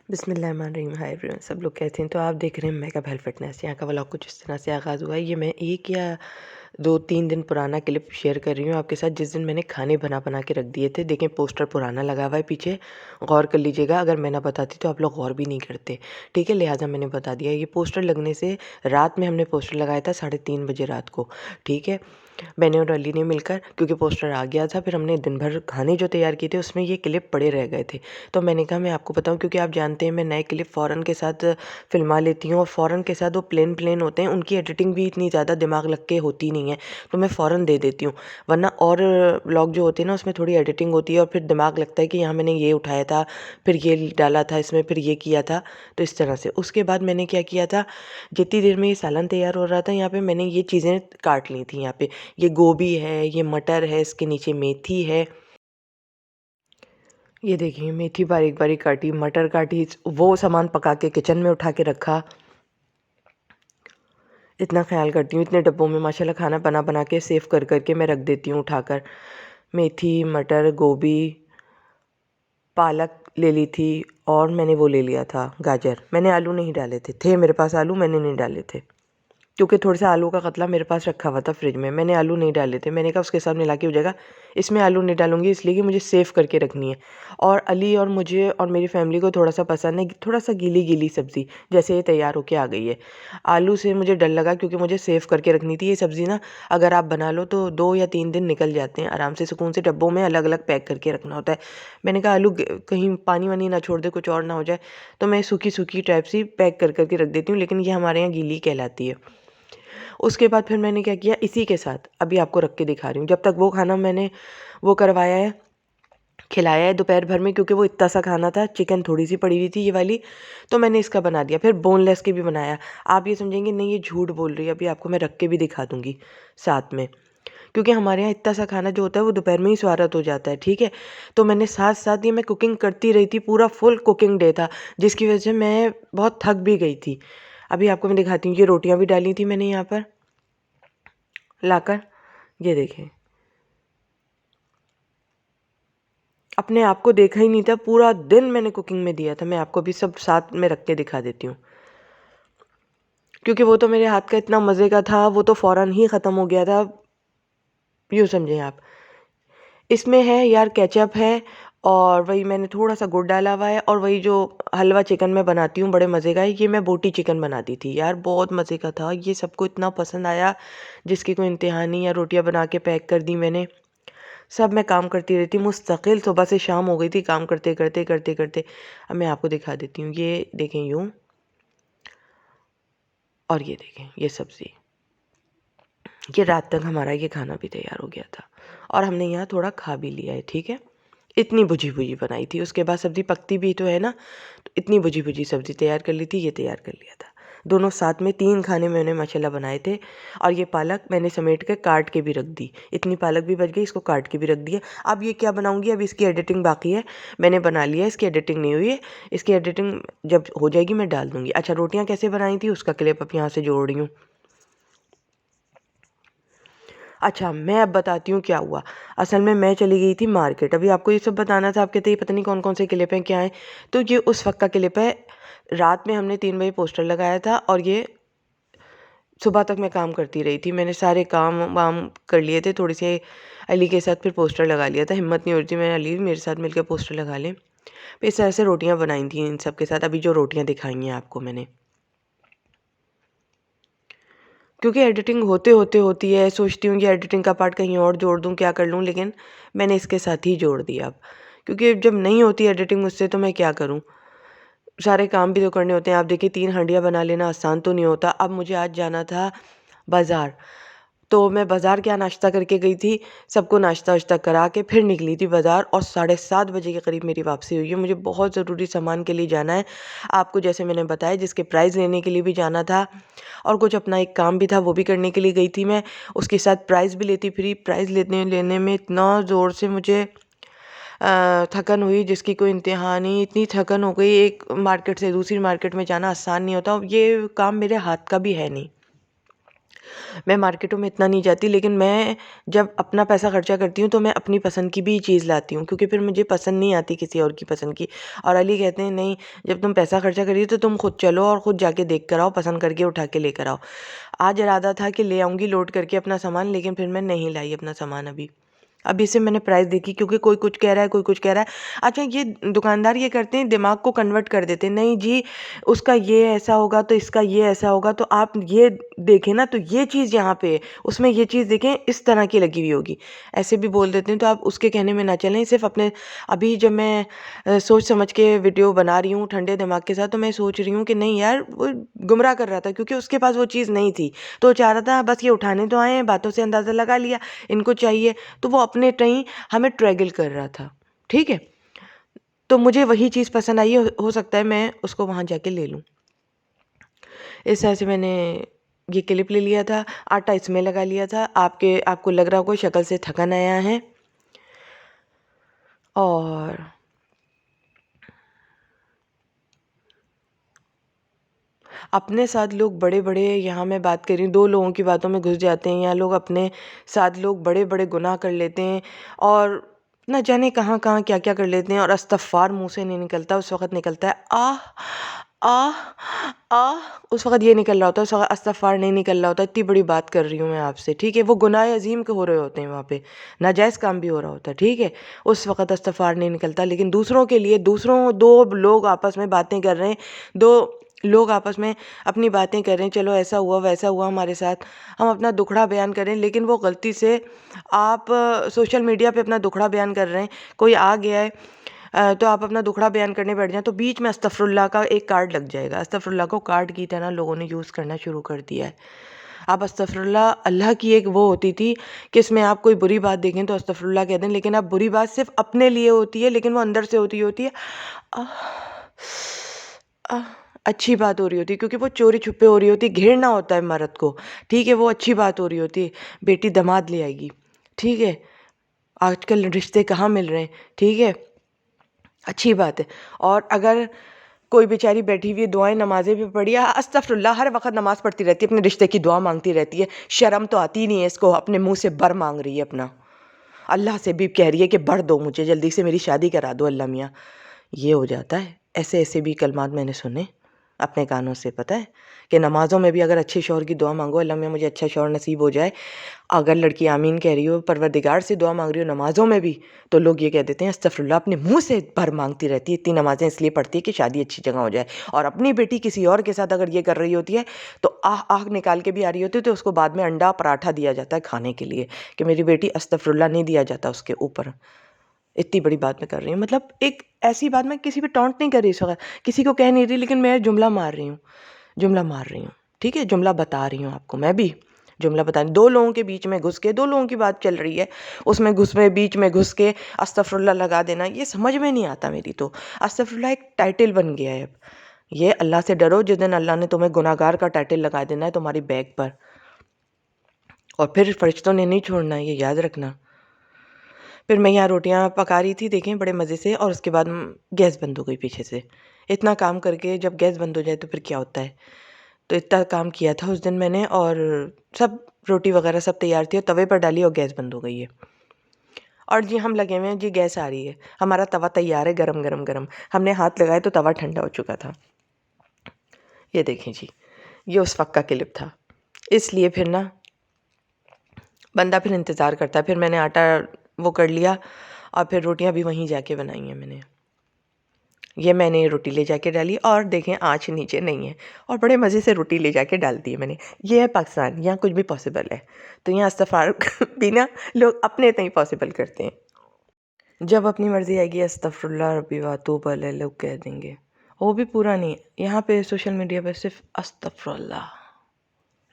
बिस्मिल्लाहिर्रहमानिर्रहीम। Hi everyone, सब लोग कैसे हैं? तो आप देख रहे हैं मेकअप हेल्थ फिटनेस। यहाँ का व्लॉग कुछ इस तरह से आगाज़ हुआ है। ये मैं 1 या 2-3 दिन पुराना क्लिप शेयर कर रही हूँ आपके साथ, जिस दिन मैंने खाने बना बना के रख दिए थे। देखें, पोस्टर पुराना लगा हुआ है पीछे, गौर कर लीजिएगा। अगर मैं ना बताती तो आप लोग गौर भी नहीं करते, ठीक है? लिहाजा मैंने बता दिया। ये पोस्टर लगने से रात में हमने पोस्टर लगाया था 3:30 बजे रात को, ठीक है? मैंने और अली ने मिलकर, क्योंकि पोस्टर आ गया था, फिर हमने दिन भर खाने जो तैयार किए थे उसमें ये क्लिप पड़े रह गए थे। तो मैंने कहा मैं आपको बताऊं, क्योंकि आप जानते हैं मैं नए क्लिप फ़ौरन के साथ फिल्मा लेती हूँ, और फ़ौरन के साथ वो प्लेन होते हैं, उनकी एडिटिंग भी इतनी ज़्यादा दिमाग लग के होती नहीं है, तो मैं फ़ौरन दे देती हूँ। वरना और व्लॉग जो होते हैं ना, उसमें थोड़ी एडिटिंग होती है और फिर दिमाग लगता है कि यहाँ मैंने ये उठाया था, फिर ये डाला था इसमें, फिर ये किया था। तो इस तरह से उसके बाद मैंने क्या किया था, जितनी देर में ये सालन तैयार हो रहा था, यहाँ पे मैंने ये चीज़ें काट ली थी। यहाँ पे ये गोभी है, ये मटर है, इसके नीचे मेथी है। ये देखिए, मेथी बारीक बारीक काटी, मटर काटी, वो सामान पका के किचन में उठा के रखा। इतना ख्याल करती हूँ, इतने डब्बों में माशाल्लाह खाना बना बना के सेव कर कर के मैं रख देती हूँ उठाकर। मेथी, मटर, गोभी, पालक ले ली थी, और मैंने वो ले लिया था गाजर। मैंने आलू नहीं डाले थे मेरे पास आलू, मैंने नहीं डाले थे, क्योंकि थोड़ा सा आलू का कतला मेरे पास रखा हुआ था फ्रिज में। मैंने आलू नहीं डाले थे, मैंने कहा उसके साथ मिला के हो जाएगा। इसमें आलू नहीं डालूंगी इसलिए कि मुझे सेव करके रखनी है। और अली और मुझे और मेरी फैमिली को थोड़ा सा पसंद है थोड़ा सा गीली गीली सब्ज़ी, जैसे ये तैयार होके आ गई है। आलू से मुझे डर लगा, क्योंकि मुझे सेव करके रखनी थी ये सब्ज़ी ना। अगर आप बना लो तो 2 या 3 दिन निकल जाते हैं आराम से, सुकून से। डब्बों में अलग अलग पैक करके रखना होता है। मैंने कहा आलू कहीं पानी वानी ना छोड़ दे, कुछ और ना हो जाए, तो मैं सूखी सूखी टाइप सी पैक कर करके रख देती हूँ, लेकिन ये हमारे यहाँ गीली कहलाती है। उसके बाद फिर मैंने क्या किया, इसी के साथ अभी आपको रख के दिखा रही हूँ। जब तक वो खाना मैंने वो करवाया है, खिलाया है दोपहर भर में, क्योंकि वो इतना सा खाना था, चिकन थोड़ी सी पड़ी हुई थी ये वाली, तो मैंने इसका बना दिया। फिर बोनलेस के भी बनाया। आप ये समझेंगे नहीं ये झूठ बोल रही है, अभी आपको मैं रख के भी दिखा दूँगी साथ में, क्योंकि हमारे यहाँ इतना सा खाना जो होता है वो दोपहर में ही स्वागत हो जाता है, ठीक है? तो मैंने साथ साथ ये मैं कुकिंग करती रही थी, पूरा फुल कुकिंग डे था, जिसकी वजह से मैं बहुत थक भी गई थी। अभी आपको मैं दिखाती हूँ। ये रोटियाँ भी डाली थी मैंने यहाँ पर लाकर, ये देखें। अपने आप को देखा ही नहीं था, पूरा दिन मैंने कुकिंग में दिया था। मैं आपको भी सब साथ में रख के दिखा देती हूँ, क्योंकि वो तो मेरे हाथ का इतना मज़े का था, वो तो फ़ौरन ही ख़त्म हो गया था, यूँ समझें आप। इसमें है यार केचप है, और वही मैंने थोड़ा सा गुड़ डाला हुआ है, और वही जो हलवा चिकन मैं बनाती हूँ बड़े मज़े का है, ये मैं बोटी चिकन बनाती थी यार, बहुत मज़े का था ये। सबको इतना पसंद आया, जिसकी कोई इंतहा नहीं। या रोटियाँ बना के पैक कर दी मैंने। सब मैं काम करती रहती हूँ मुस्तकिल, सुबह से शाम हो गई थी काम करते करते करते करते। अब मैं आपको दिखा देती हूँ, ये देखें यूँ, और ये देखें ये सब्ज़ी। ये रात तक हमारा ये खाना भी तैयार हो गया था, और हमने यहाँ थोड़ा खा भी लिया है, ठीक है? इतनी भुजी भुजी बनाई थी। उसके बाद सब्ज़ी पकती भी तो है ना, तो इतनी भुजी भुजी सब्ज़ी तैयार कर ली थी, ये तैयार कर लिया था। दोनों साथ में 3 खाने मैंने माशाल्लाह बनाए थे। और ये पालक मैंने समेट के काट के भी रख दी, इतनी पालक भी बच गई, इसको काट के भी रख दिया। अब ये क्या बनाऊंगी, अब इसकी एडिटिंग बाकी है। मैंने बना लिया, इसकी एडिटिंग नहीं हुई है। इसकी एडिटिंग जब हो जाएगी मैं डाल दूँगी। अच्छा, रोटियाँ कैसे बनाई थी उसका क्लिप अब यहाँ से जोड़ रही हूँ। अच्छा, मैं अब बताती हूँ क्या हुआ। असल में मैं चली गई थी मार्केट, अभी आपको ये सब बताना था। आप कहते हैं पता नहीं कौन कौन से क्लिप हैं, क्या हैं। तो ये उस वक्त का क्लिप है। रात में हमने 3 बजे पोस्टर लगाया था, और ये सुबह तक मैं काम करती रही थी। मैंने सारे काम वाम कर लिए थे, थोड़ी सी अली के साथ फिर पोस्टर लगा लिया था। हिम्मत नहीं हो रही थी, मैंने अली मेरे साथ मिलकर पोस्टर लगा लें। फिर इस तरह से रोटियाँ बनाई थी इन सब के साथ, अभी जो रोटियाँ दिखाई हैं आपको मैंने। क्योंकि एडिटिंग होते होते होती है, सोचती हूँ कि एडिटिंग का पार्ट कहीं और जोड़ दूँ, क्या कर लूँ, लेकिन मैंने इसके साथ ही जोड़ दिया अब। क्योंकि जब नहीं होती एडिटिंग मुझसे तो मैं क्या करूँ, सारे काम भी तो करने होते हैं। आप देखिए 3 हांडियाँ बना लेना आसान तो नहीं होता। अब मुझे आज जाना था बाज़ार, तो मैं बाज़ार क्या नाश्ता करके गई थी, सबको नाश्ता वाश्ता करा के फिर निकली थी बाज़ार, और 7:30 बजे के करीब मेरी वापसी हुई है। मुझे बहुत ज़रूरी सामान के लिए जाना है, आपको जैसे मैंने बताया, जिसके प्राइस लेने के लिए भी जाना था, और कुछ अपना एक काम भी था वो भी करने के लिए गई थी मैं। उसके साथ प्राइस भी लेती फिरी। प्राइस लेने में इतना ज़ोर से मुझे थकन हुई जिसकी कोई इंतहा नहीं। इतनी थकन हो गई, एक मार्केट से दूसरी मार्केट में जाना आसान नहीं होता, ये काम मेरे हाथ का भी है नहीं। मैं मार्केटों में इतना नहीं जाती, लेकिन मैं जब अपना पैसा खर्चा करती हूँ तो मैं अपनी पसंद की भी चीज़ लाती हूँ, क्योंकि फिर मुझे पसंद नहीं आती किसी और की पसंद की। और अली कहते हैं नहीं, जब तुम पैसा खर्चा करिए तो तुम खुद चलो और खुद जाके देख कर आओ, पसंद करके उठा के लेकर आओ। आज इरादा था कि ले आऊँगी लोड करके अपना सामान, लेकिन फिर मैं नहीं लाई अपना सामान अभी से मैंने प्राइस देखी, क्योंकि कोई कुछ कह रहा है, कोई कुछ कह रहा है। अच्छा, ये दुकानदार ये करते हैं, दिमाग को कन्वर्ट कर देते हैं, नहीं जी उसका ये ऐसा होगा तो इसका ये ऐसा होगा, तो आप ये देखें ना, तो ये चीज़ यहाँ पे है, उसमें ये चीज़ देखें इस तरह की लगी हुई होगी, ऐसे भी बोल देते हैं। तो आप उसके कहने में ना चलें, सिर्फ अपने। अभी जब मैं सोच समझ के वीडियो बना रही हूँ ठंडे दिमाग के साथ, तो मैं सोच रही हूँ कि नहीं यार, वो गुमराह कर रहा था, क्योंकि उसके पास वो चीज़ नहीं थी, तो चाह रहा था बस ये उठाने तो आए हैं, बातों से अंदाज़ा लगा लिया इनको चाहिए, तो वो अपने टाइम हमें ट्रैगल कर रहा था। ठीक है, तो मुझे वही चीज़ पसंद आई, हो सकता है मैं उसको वहाँ जाके ले लूँ। इस तरह से मैंने ये क्लिप ले लिया था, आटा इसमें लगा लिया था। आपको लग रहा होगा शक्ल से थकन आया है। और अपने साथ लोग बड़े बड़े, यहाँ मैं बात कर रही हूँ, दो लोगों की बातों में घुस जाते हैं, यहाँ लोग अपने साथ लोग बड़े बड़े गुनाह कर लेते हैं, और न जाने कहाँ कहाँ क्या क्या कर लेते हैं, और अस्तगफार मुंह से नहीं निकलता, उस वक़्त निकलता है आह आह आह, उस वक़्त ये निकल रहा होता है, उस वक़्त अस्तगफार नहीं निकल रहा होता। इतनी बड़ी बात कर रही हूँ मैं आपसे, ठीक है। वो गुनाह अज़ीम के हो रहे होते हैं, वहाँ पे नाजायज़ काम भी हो रहा होता है, ठीक है। उस वक़्त अस्तगफार नहीं निकलता, लेकिन दूसरों के लिए, दो लोग आपस में बातें कर रहे हैं, दो लोग आपस में अपनी बातें कर रहे हैं, चलो ऐसा हुआ वैसा हुआ हमारे साथ, हम अपना दुखड़ा बयान करें, लेकिन वो गलती से आप सोशल मीडिया पे अपना दुखड़ा बयान कर रहे हैं, कोई आ गया है तो आप अपना दुखड़ा बयान करने बैठ जाएं, तो बीच में अस्तगफुरुल्लाह का एक कार्ड लग जाएगा। अस्तगफुरुल्लाह को कार्ड की तरह लोगों ने यूज़ करना शुरू कर दिया है। आप अस्तगफुरुल्लाह, अल्लाह की एक वो होती थी कि इसमें आप कोई बुरी बात देखें तो अस्तगफुरुल्लाह कह दें, लेकिन अब बुरी बात सिर्फ अपने लिए होती है, लेकिन वो अंदर से होती है आह, आह, अच्छी बात हो रही होती है, क्योंकि वो चोरी छुपे हो रही होती है, घेरना होता है मर्द को, ठीक है। वो अच्छी बात हो रही होती है, बेटी दामाद ले आएगी, ठीक है। आजकल रिश्ते कहाँ मिल रहे हैं, ठीक है, अच्छी बात है। और अगर कोई बेचारी बैठी हुई दुआएं नमाजें भी पढ़ी, अस्तगफुरुल्लाह, हर वक्त नमाज पढ़ती रहती है, अपने रिश्ते की दुआ मांगती रहती है, शर्म तो आती नहीं है इसको, अपने मुंह से बर मांग रही है अपना, अल्लाह से भी कह रही है कि बर दो मुझे, जल्दी से मेरी शादी करा दो अल्लाह मियाँ। ये हो जाता है, ऐसे ऐसे भी कलमात मैंने सुने अपने कानों से, पता है कि नमाज़ों में भी अगर अच्छे शौहर की दुआ मांगो, अल्लाह मियाँ मुझे अच्छा शौहर नसीब हो जाए, अगर लड़की आमीन कह रही हो, परवरदिगार से दुआ मांग रही हो नमाज़ों में भी, तो लोग ये कह देते हैं अस्तगफुरुल्लाह, अपने मुंह से भर मांगती रहती है, इतनी नमाज़ें इसलिए पढ़ती है कि शादी अच्छी जगह हो जाए। और अपनी बेटी किसी और के साथ अगर ये कर रही होती है, तो आह आह निकाल के भी आ रही होती है, तो उसको बाद में अंडा पराठा दिया जाता है खाने के लिए, कि मेरी बेटी, अस्तगफुरुल्लाह नहीं दिया जाता उसके ऊपर। इतनी बड़ी बात मैं कर रही हूँ, मतलब एक ऐसी बात, मैं किसी पे टॉन्ट नहीं कर रही इस वक्त, किसी को कह नहीं रही, लेकिन मैं जुमला मार रही हूँ, जुमला मार रही हूँ, ठीक है, जुमला बता रही हूँ आपको, मैं भी जुमला बता रही। दो लोगों के बीच में घुस के, दो लोगों की बात चल रही है, उसमें बीच में घुस के अस्तगफुरुल्लाह लगा देना, ये समझ में नहीं आता मेरी तो। अस्तगफुरुल्लाह एक टाइटल बन गया है अब। ये अल्लाह से डरो, जिस दिन अल्लाह ने तुम्हें गुनाहगार का टाइटल लगा देना है तुम्हारी बैग पर, और फिर फरिश्तों ने नहीं छोड़ना है, ये याद रखना। फिर मैं यहाँ रोटियाँ पका रही थी, देखें बड़े मज़े से, और उसके बाद गैस बंद हो गई पीछे से। इतना काम करके जब गैस बंद हो जाए तो फिर क्या होता है। तो इतना काम किया था उस दिन मैंने, और सब रोटी वगैरह सब तैयार थी, और तवे पर डाली और गैस बंद हो गई है। और जी हम लगे हुए हैं, जी गैस आ रही है, हमारा तवा तैयार है, गरम गरम गरम, हमने हाथ लगाए तो तवा ठंडा हो चुका था। ये देखें जी, ये उस वक्त का क्लिप था। इसलिए फिर ना बंदा फिर इंतज़ार करता है। फिर मैंने आटा वो कर लिया, और फिर रोटियां भी वहीं जाके बनाई हैं मैंने। ये मैंने रोटी ले जाके डाली, और देखें आँच नीचे नहीं है, और बड़े मज़े से रोटी ले जाके डाल दी है मैंने। ये है पाकिस्तान, यहाँ कुछ भी पॉसिबल है। तो यहाँ इस्तग़फ़ार भी ना लोग अपने तय पॉसिबल करते हैं। जब अपनी मर्ज़ी आएगी अस्तग़फ़िरुल्लाह रब्बी व अतूबु अलैह लोग कह देंगे, वो भी पूरा नहीं। यहाँ पे सोशल मीडिया पे सिर्फ अस्तग़फ़िरुल्लाह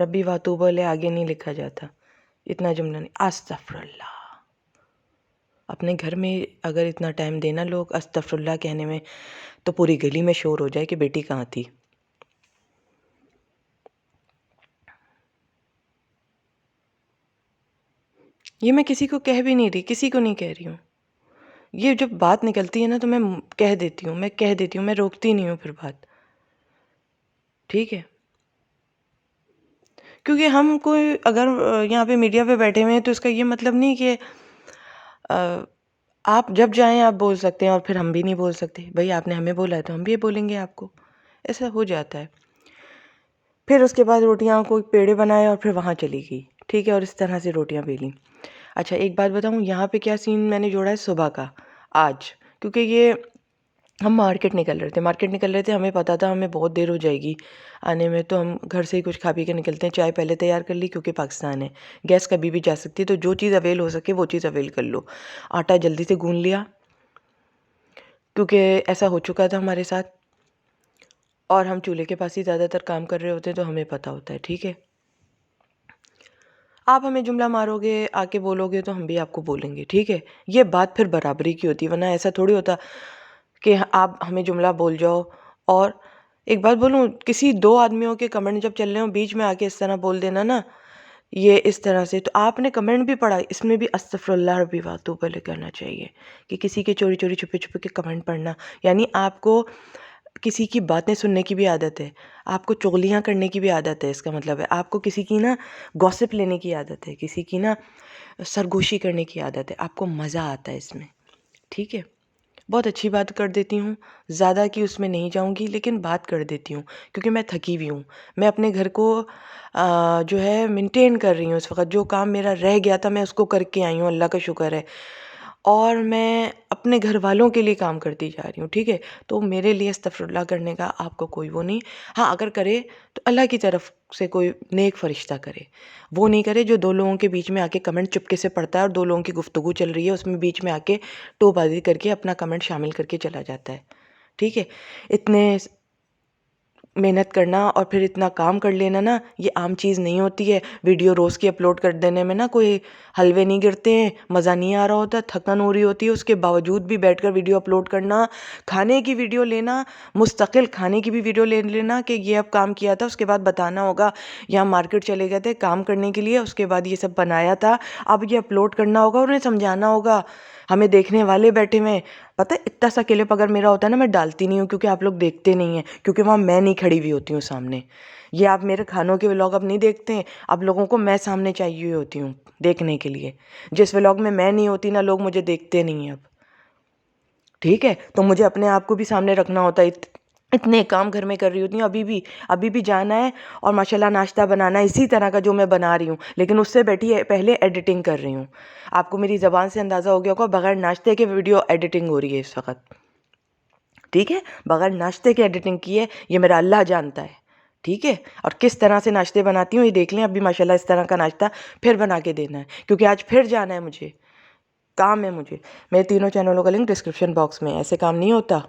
रब्बी व अतूबु अलैह आगे नहीं लिखा जाता, इतना जुमला नहीं, अस्तग़फ़िरुल्लाह। अपने घर में अगर इतना टाइम देना लोग अस्तग़फ़िरुल्लाह कहने में, तो पूरी गली में शोर हो जाए कि बेटी कहाँ थी। ये मैं किसी को कह भी नहीं रही, किसी को नहीं कह रही हूँ। ये जब बात निकलती है ना, तो मैं कह देती हूँ, मैं रोकती नहीं हूँ फिर बात, ठीक है। क्योंकि हम कोई अगर यहाँ पे मीडिया पे बैठे हुए हैं तो इसका ये मतलब नहीं कि आप जब चाहें आप बोल सकते हैं और फिर हम भी नहीं बोल सकते। भाई आपने हमें बोला है तो हम भी बोलेंगे आपको, ऐसा हो जाता है। फिर उसके बाद रोटियां को पेड़े बनाए और फिर वहाँ चली गई, ठीक है, और इस तरह से रोटियां बेली। अच्छा एक बात बताऊँ, यहाँ पे क्या सीन मैंने जोड़ा है सुबह का आज, क्योंकि ये हम मार्केट निकल रहे थे, हमें पता था हमें बहुत देर हो जाएगी आने में, तो हम घर से ही कुछ खा पी के निकलते हैं। चाय पहले तैयार कर ली क्योंकि पाकिस्तान है, गैस कभी भी जा सकती है, तो जो चीज़ अवेल हो सके वो चीज़ अवेल कर लो। आटा जल्दी से गूंद लिया क्योंकि ऐसा हो चुका था हमारे साथ, और हम चूल्हे के पास ही ज़्यादातर काम कर रहे होते हैं तो हमें पता होता है, ठीक है। आप हमें जुमला मारोगे, आके बोलोगे तो हम भी आपको बोलेंगे, ठीक है। ये बात फिर बराबरी की होती है, वरना ऐसा थोड़ी होता कि आप हमें जुमला बोल जाओ। और एक बात बोलूँ, किसी दो आदमियों के कमेंट जब चल रहे हो, बीच में आके इस तरह बोल देना ना, ये इस तरह से, तो आपने कमेंट भी पढ़ा, इसमें भी अस्तगफुरुल्लाह रब्बी व अतूबु इलैह करना चाहिए कि किसी के चोरी चोरी छुपे छुपे के कमेंट पढ़ना, यानी आपको किसी की बातें सुनने की भी आदत है, आपको चुगलियाँ करने की भी आदत है। इसका मतलब है आपको किसी की ना गॉसिप लेने की आदत है, किसी की ना सरगोशी करने की आदत है, आपको मज़ा आता है इसमें, ठीक है। बहुत अच्छी बात कर देती हूँ, ज़्यादा की उसमें नहीं जाऊँगी, लेकिन बात कर देती हूँ क्योंकि मैं थकी हुई हूँ। मैं अपने घर को जो है मेंटेन कर रही हूँ इस वक्त। जो काम मेरा रह गया था मैं उसको करके आई हूँ, अल्लाह का शुक्र है। और मैं अपने घर वालों के लिए काम करती जा रही हूँ, ठीक है। तो मेरे लिए अस्तगफुरुल्लाह करने का आपको कोई वो नहीं। हाँ, अगर करे तो अल्लाह की तरफ से कोई नेक फरिश्ता करे, वो नहीं करे जो दो लोगों के बीच में आके कमेंट चुपके से पढ़ता है और दो लोगों की गुफ्तगू चल रही है उसमें बीच में आके टोबाजी करके अपना कमेंट शामिल करके चला जाता है, ठीक है। इतने मेहनत करना और फिर इतना काम कर लेना ना, ये आम चीज़ नहीं होती है। वीडियो रोज़ की अपलोड कर देने में ना कोई हलवे नहीं गिरते हैं, मज़ा नहीं आ रहा होता, थकन हो रही होती है, उसके बावजूद भी बैठकर वीडियो अपलोड करना, खाने की वीडियो लेना, मुस्तकिल खाने की भी वीडियो ले लेना कि ये अब काम किया था, उसके बाद बताना होगा यहाँ मार्केट चले गए थे काम करने के लिए, उसके बाद ये सब बनाया था, अब ये अपलोड करना होगा और उन्हें समझाना होगा। हमें देखने वाले बैठे हुए हैं, पता है इतना सा क्लिप अगर मेरा होता है ना, मैं डालती नहीं हूँ क्योंकि आप लोग देखते नहीं हैं, क्योंकि वहाँ मैं नहीं खड़ी हुई होती हूँ सामने। ये आप मेरे खानों के व्लॉग अब नहीं देखते हैं, अब लोगों को मैं सामने चाहिए हुई होती हूँ देखने के लिए। जिस व्लॉग में मैं नहीं होती ना, लोग मुझे देखते नहीं हैं अब, ठीक है। तो मुझे अपने आप को भी सामने रखना होता है। इतने काम घर में कर रही होती हूँ, अभी भी जाना है और माशाल्लाह नाश्ता बनाना है इसी तरह का जो मैं बना रही हूँ, लेकिन उससे बैठी है पहले एडिटिंग कर रही हूँ। आपको मेरी ज़बान से अंदाज़ा हो गया होगा, बगैर नाश्ते के वीडियो एडिटिंग हो रही है इस वक्त, ठीक है। बगैर नाश्ते की एडिटिंग की है, ये मेरा अल्लाह जानता है, ठीक है। और किस तरह से नाश्ते बनाती हूँ ये देख लें। अभी माशाल्लाह इस तरह का नाश्ता फिर बना के देना है क्योंकि आज फिर जाना है मुझे, काम है मुझे। मेरे तीनों चैनलों का लिंक डिस्क्रिप्शन बॉक्स में है, ऐसे काम नहीं होता।